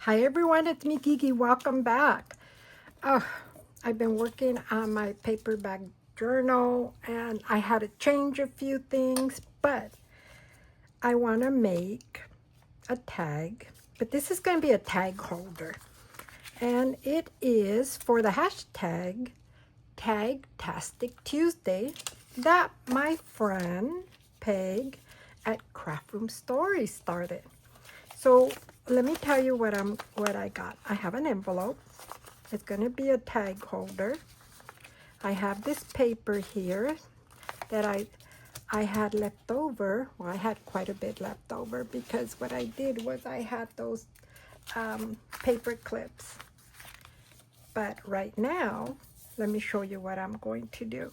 Hi everyone, it's me Kiki. Welcome back. Oh, I've been working on my paperback journal and I had to change a few things, but I want to make a tag. But this is going to be a tag holder. And it is for the hashtag Tagtastic Tuesday that my friend Peg at Craft Room Stories started. So let me tell you what I got. I have an envelope. It's going to be a tag holder. I have this paper here that I had left over. Well, I had quite a bit left over because what I did was I had those paper clips. But right now, let me show you what I'm going to do.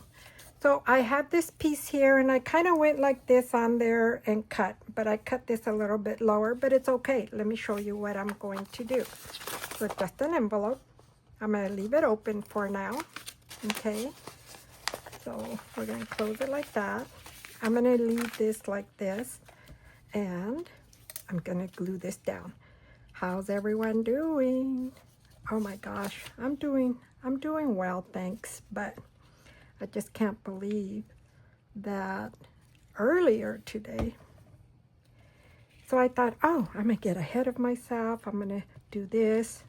So I have this piece here and I kind of went like this on there and cut, but I cut this a little bit lower, but it's okay. Let me show you what I'm going to do. So it's just an envelope. I'm going to leave it open for now. Okay. So we're going to close it like that. I'm going to leave this like this and I'm going to glue this down. How's everyone doing? Oh my gosh, I'm doing well, thanks, but I just can't believe that earlier today. So I thought, oh, I'm going to get ahead of myself. I'm going to do this.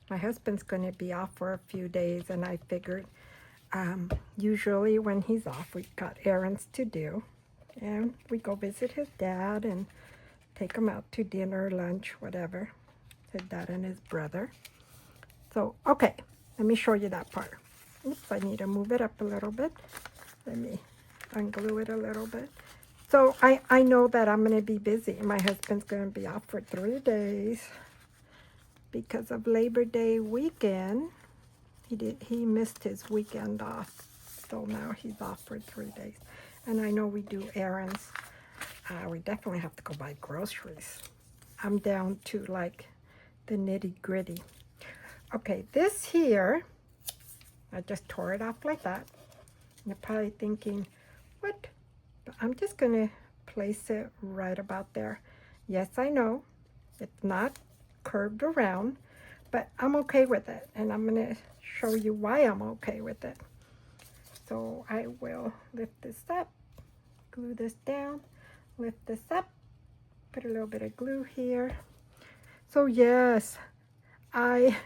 My husband's going to be off for a few days, and I figured usually when he's off, we've got errands to do. And we go visit his dad and take him out to dinner, lunch, whatever. His dad and his brother. So, okay, let me show you that part. Oops, I need to move it up a little bit. Let me unglue it a little bit. So I know that I'm going to be busy. My husband's going to be off for 3 days because of Labor Day weekend. He missed his weekend off, so now he's off for 3 days. And I know we do errands. We definitely have to go buy groceries. I'm down to like the nitty gritty. Okay, this here, I just tore it off like that. You're probably thinking, what? But I'm just going to place it right about there. Yes, I know it's not curved around, but I'm okay with it. And I'm going to show you why I'm okay with it. So I will lift this up, glue this down, lift this up, put a little bit of glue here. So yes, I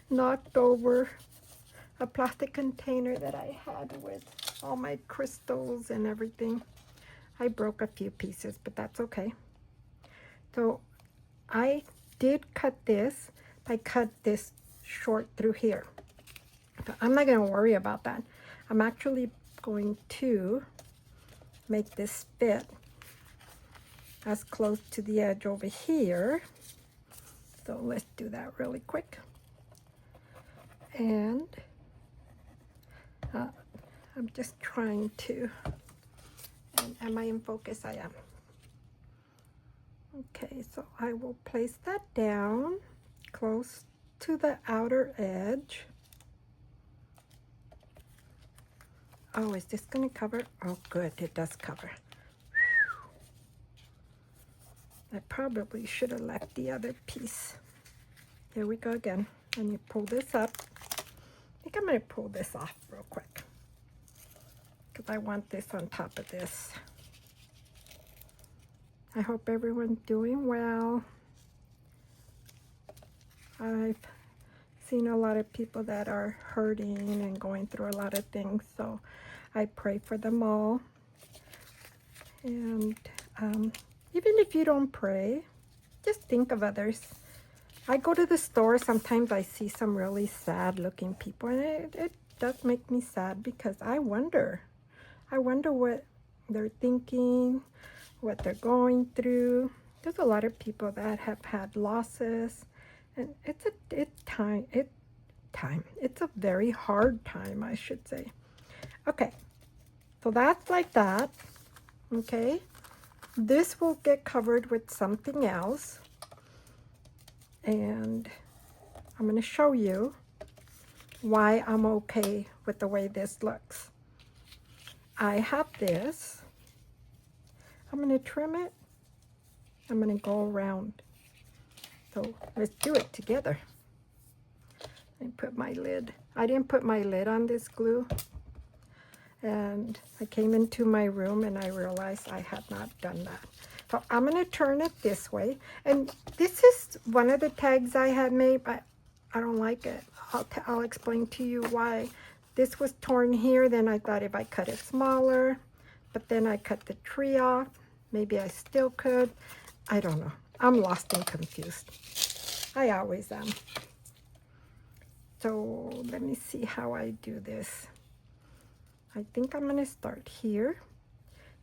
knocked over a plastic container that I had with all my crystals and everything. I broke a few pieces, but that's okay. So I did cut this. I cut this short through here. But I'm not going to worry about that. I'm actually going to make this fit as close to the edge over here. So let's do that really quick. And I'm just trying to, and am I in focus? I am. Okay, so I will place that down close to the outer edge. Oh, is this going to cover? Oh, good, it does cover. I probably should have left the other piece. Here we go again. And you pull this up. I think I'm going to pull this off real quick because I want this on top of this. I hope everyone's doing well. I've seen a lot of people that are hurting and going through a lot of things, so I pray for them all. And even if you don't pray, just think of others. I go to the store, sometimes I see some really sad looking people, and it does make me sad because I wonder what they're thinking, what they're going through. There's a lot of people that have had losses, and it's a very hard time, I should say. Okay, so that's like that. Okay, this will get covered with something else, and I'm going to show you why I'm okay with the way this looks. I have this. I'm going to trim it. I'm going to go around. So let's do it together. I put my lid. I didn't put my lid on this glue. And I came into my room and I realized I had not done that. So I'm going to turn it this way. And this is one of the tags I had made, but I don't like it. I'll explain to you why. This was torn here. Then I thought if I cut it smaller, but then I cut the tree off. Maybe I still could. I don't know. I'm lost and confused. I always am. So let me see how I do this. I think I'm going to start here.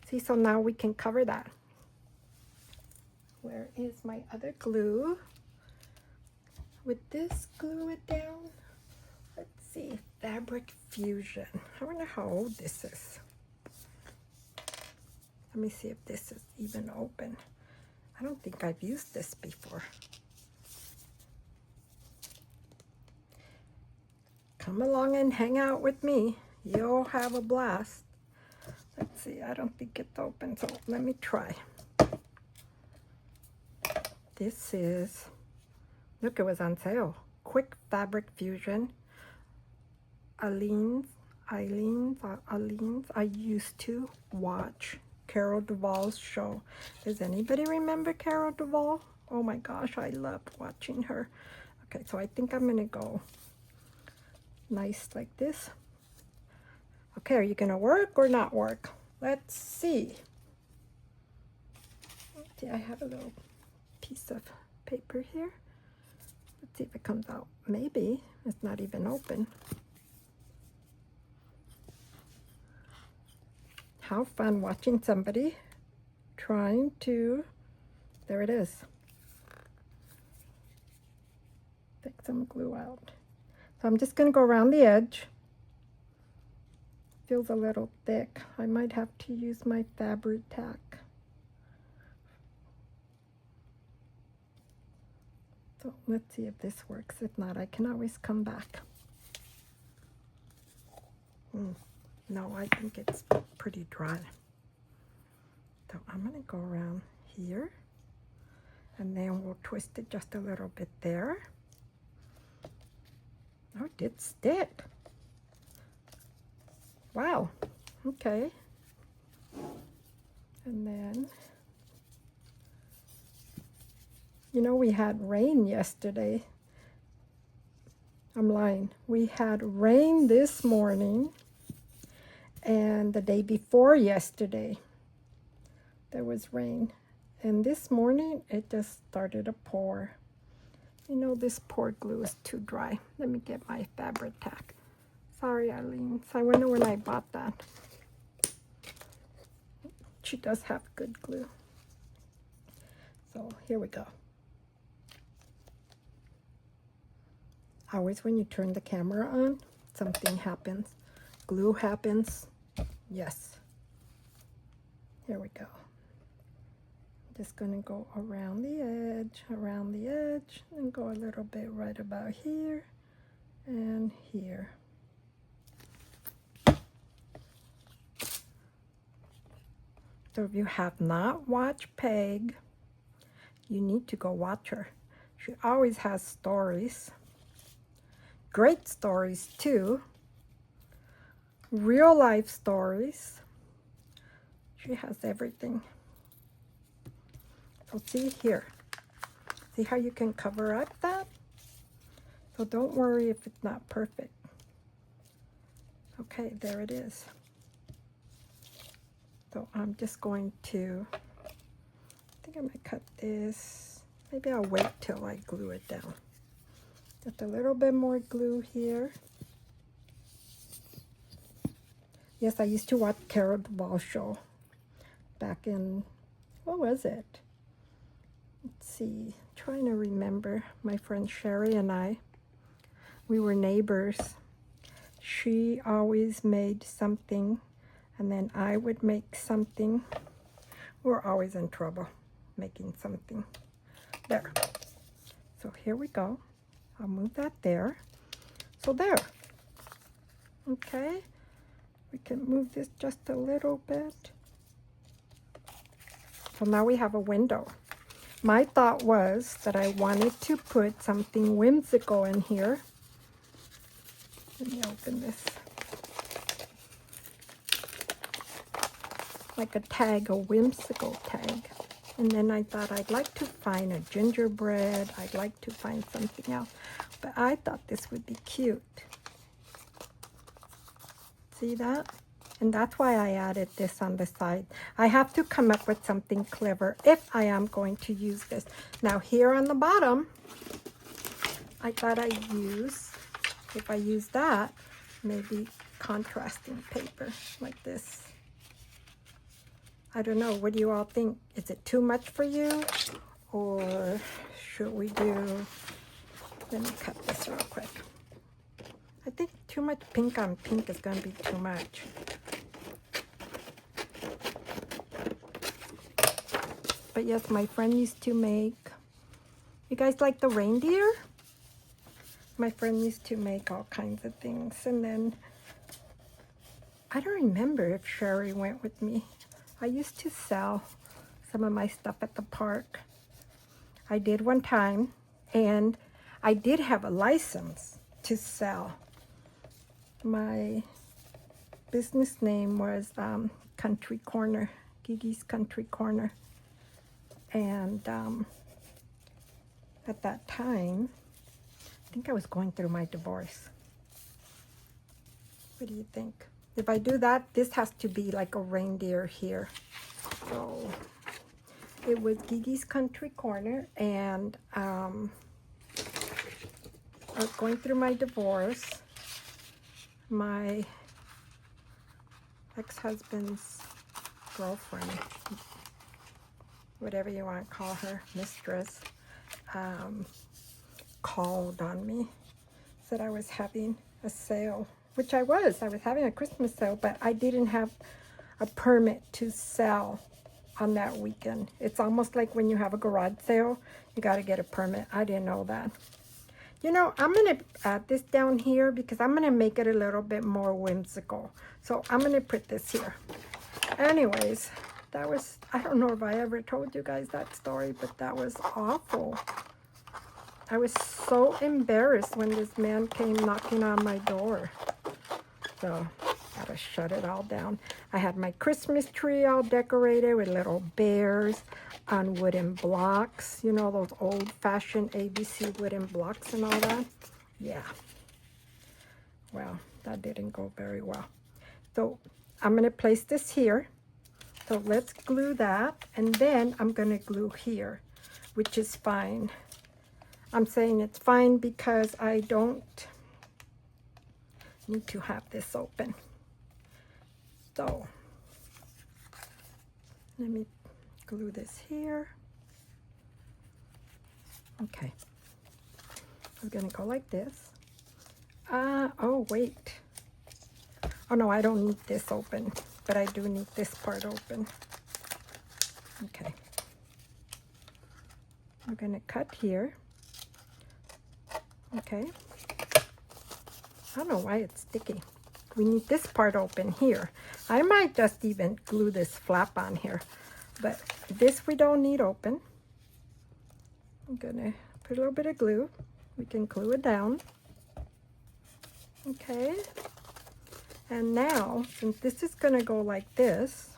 See, so now we can cover that. Where is my other glue? With this, glue it down. Let's see, Fabric Fusion. I wonder how old this is. Let me see if this is even open. I don't think I've used this before. Come along and hang out with me. You'll have a blast. Let's see, I don't think it's open, so let me try. This is, look, it was on sale. Quick Fabric Fusion. Aleene's. I used to watch Carol Duvall's show. Does anybody remember Carol Duvall? Oh my gosh, I loved watching her. Okay, so I think I'm gonna go nice like this. Okay, are you gonna work or not work? Let's see. See, I have a little piece of paper here. Let's see if it comes out. Maybe. It's not even open. How fun watching somebody trying to, there it is. Take some glue out. So I'm just going to go around the edge. Feels a little thick. I might have to use my Fabri-Tac. So let's see if this works. If not, I can always come back. No, I think it's pretty dry. So I'm going to go around here. And then we'll twist it just a little bit there. Oh, it did stick. Wow. Okay. And then, you know, we had rain yesterday. I'm lying. We had rain this morning and the day before yesterday there was rain. And this morning it just started to pour. You know, this poor glue is too dry. Let me get my Fabri-Tac. Sorry, Eileen. So I wonder when I bought that. She does have good glue. So here we go. Always when you turn the camera on, something happens. Glue happens. Yes. Here we go. Just going to go around the edge, and go a little bit right about here and here. So if you have not watched Peg, you need to go watch her. She always has stories. Great stories too. Real life stories. She has everything. So see here. See how you can cover up that? So don't worry if it's not perfect. Okay, there it is. So I'm just going to, I think I'm going to cut this. Maybe I'll wait till I glue it down. Just a little bit more glue here. Yes, I used to watch Carol Duvall's show back in, what was it? Let's see, trying to remember. My friend Sherry and I, we were neighbors. She always made something, and then I would make something. We're always in trouble making something. There. So here we go. I'll move that there. So there. Okay. We can move this just a little bit. So now we have a window. my thought was that I wanted to put something whimsical in here. Let me open this. Like a tag, a whimsical tag. And then I thought I'd like to find a gingerbread. I'd like to find something else. But I thought this would be cute. See that? And that's why I added this on the side. I have to come up with something clever if I am going to use this. Now here on the bottom, I thought I'd use, if I use that, maybe contrasting paper like this. I don't know, what do you all think? Is it too much for you? Or should we do, let me cut this real quick. I think too much pink on pink is going to be too much. But yes, my friend used to make, you guys like the reindeer? My friend used to make all kinds of things. And then, I don't remember if Sherry went with me. I used to sell some of my stuff at the park. I did one time, and I did have a license to sell. My business name was Country Corner, Gigi's Country Corner. And at that time, I think I was going through my divorce. What do you think? If I do that, this has to be like a reindeer here. So it was Gigi's Country Corner, and I was going through my divorce. My ex-husband's girlfriend, whatever you want to call her, mistress, called on me, said I was having a sale, which I was having a Christmas sale, but I didn't have a permit to sell on that weekend. It's almost like when you have a garage sale, you got to get a permit. I didn't know that. You know, I'm going to add this down here because I'm going to make it a little bit more whimsical. So I'm going to put this here. Anyways, that was, I don't know if I ever told you guys that story, but that was awful. I was so embarrassed when this man came knocking on my door. So, gotta shut it all down. I had my Christmas tree all decorated with little bears on wooden blocks. You know, those old-fashioned ABC wooden blocks and all that? Yeah. Well, that didn't go very well. So, I'm going to place this here. So, let's glue that. And then I'm going to glue here, which is fine. I'm saying it's fine because I don't need to have this open. So, let me glue this here. Okay. I'm going to go like this. Oh, wait. Oh, no, I don't need this open, but I do need this part open. Okay. I'm going to cut here. Okay. I don't know why it's sticky. We need this part open here. I might just even glue this flap on here, but this we don't need open. I'm gonna put a little bit of glue. We can glue it down. Okay. And now, since this is gonna go like this,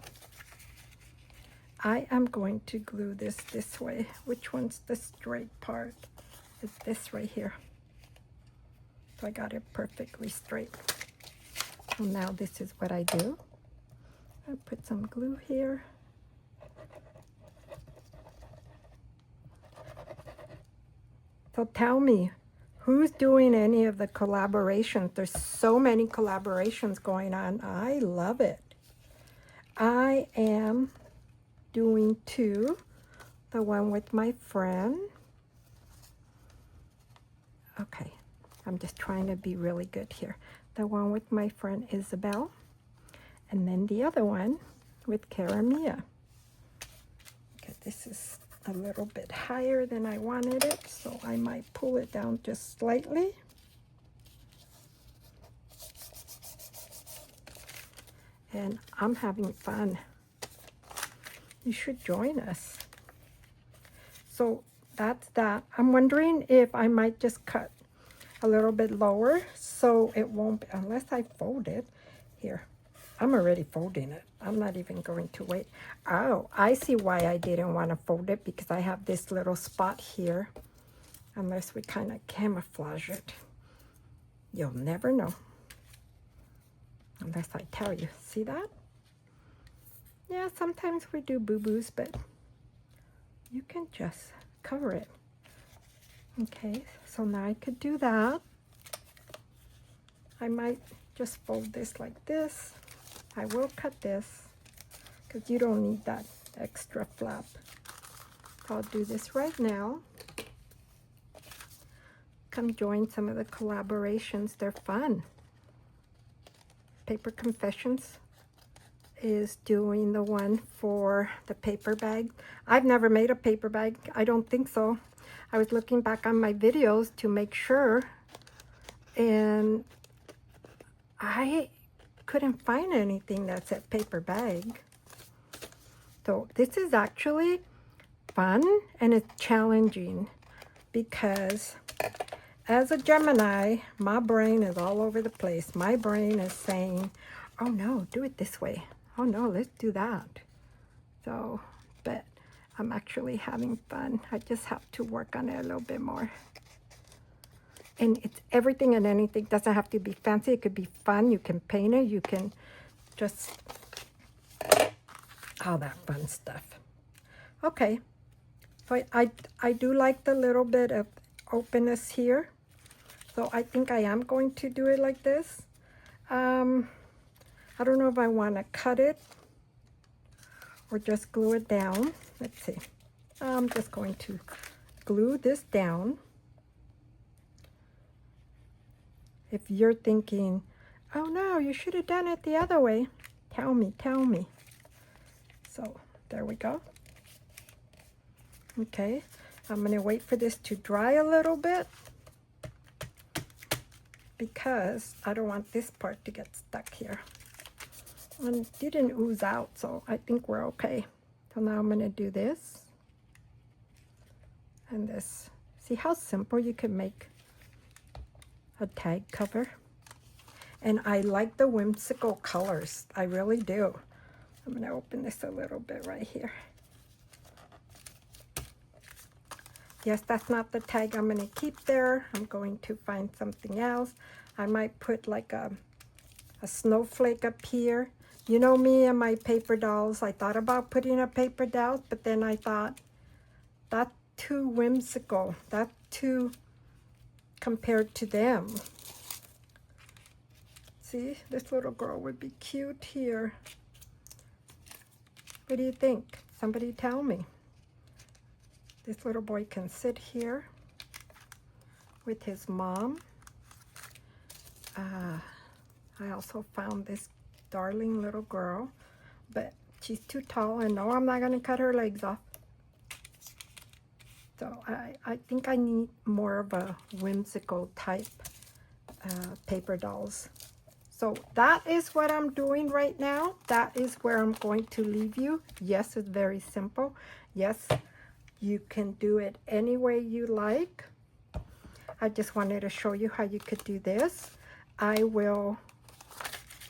I am going to glue this way. Which one's the straight part? It's this right here. So I got it perfectly straight. So now this is what I do. I put some glue here. So tell me, who's doing any of the collaborations? There's so many collaborations going on. I love it. I am doing two. The one with my friend. Okay. I'm just trying to be really good here. The one with my friend Isabel, and then the other one with Karamia. Okay, this is a little bit higher than I wanted it, so I might pull it down just slightly. And I'm having fun. You should join us. So that's that. I'm wondering if I might just cut a little bit lower so it won't, unless I fold it. Here, I'm already folding it. I'm not even going to wait. Oh, I see why I didn't want to fold it, because I have this little spot here. Unless we kind of camouflage it. You'll never know. Unless I tell you. See that? Yeah, sometimes we do boo-boos, but you can just cover it. Okay, so now I could do that. I might just fold this like this. I will cut this because you don't need that extra flap. So I'll do this right now. Come join some of the collaborations. They're fun. Paper Confessions is doing the one for the paper bag. I've never made a paper bag. I don't think so. I was looking back on my videos to make sure, and I couldn't find anything that said paper bag. So this is actually fun, and it's challenging because as a Gemini, my brain is all over the place. My brain is saying, oh no, do it this way. Oh no, let's do that. So, but I'm actually having fun. I just have to work on it a little bit more. And it's everything and anything. It doesn't have to be fancy. It could be fun. You can paint it. You can just, all that fun stuff. Okay. So I do like the little bit of openness here. So I think I am going to do it like this. I don't know if I want to cut it or just glue it down. Let's see. I'm just going to glue this down. If you're thinking, oh no, you should have done it the other way, tell me, tell me. So there we go. Okay, I'm going to wait for this to dry a little bit because I don't want this part to get stuck here. And it didn't ooze out, so I think we're okay. So now I'm going to do this and this. See how simple you can make a tag cover? And I like the whimsical colors. I really do. I'm going to open this a little bit right here. Yes, that's not the tag I'm going to keep there. I'm going to find something else. I might put like a snowflake up here. You know me and my paper dolls. I thought about putting a paper doll, but then I thought, that's too whimsical. That's too compared to them. See, this little girl would be cute here. What do you think? Somebody tell me. This little boy can sit here with his mom. I also found this darling little girl, but she's too tall, and no, I'm not going to cut her legs off. So I think I need more of a whimsical type paper dolls. So that is what I'm doing right now. That is where I'm going to leave you. Yes, it's very simple. Yes, you can do it any way you like. I just wanted to show you how you could do this. I will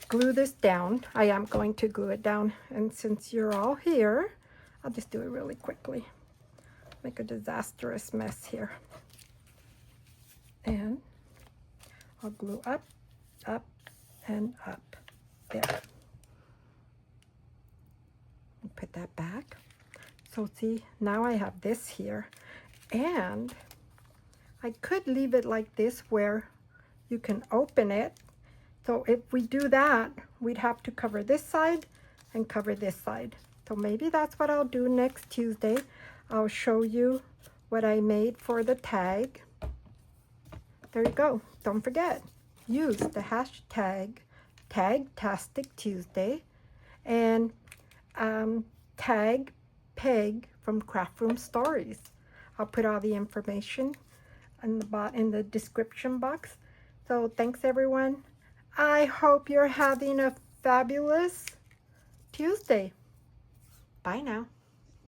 glue this down. I am going to glue it down. And since you're all here, I'll just do it really quickly. Make a disastrous mess here. And I'll glue up, up, and up. There. Put that back. So see, now I have this here. And I could leave it like this where you can open it. So if we do that, we'd have to cover this side and cover this side. So maybe that's what I'll do next Tuesday. I'll show you what I made for the tag. There you go. Don't forget, use the hashtag Tagtastic Tuesday and tag Peg from Craft Room Stories. I'll put all the information in the description box. So thanks everyone. I hope you're having a fabulous Tuesday. Bye now.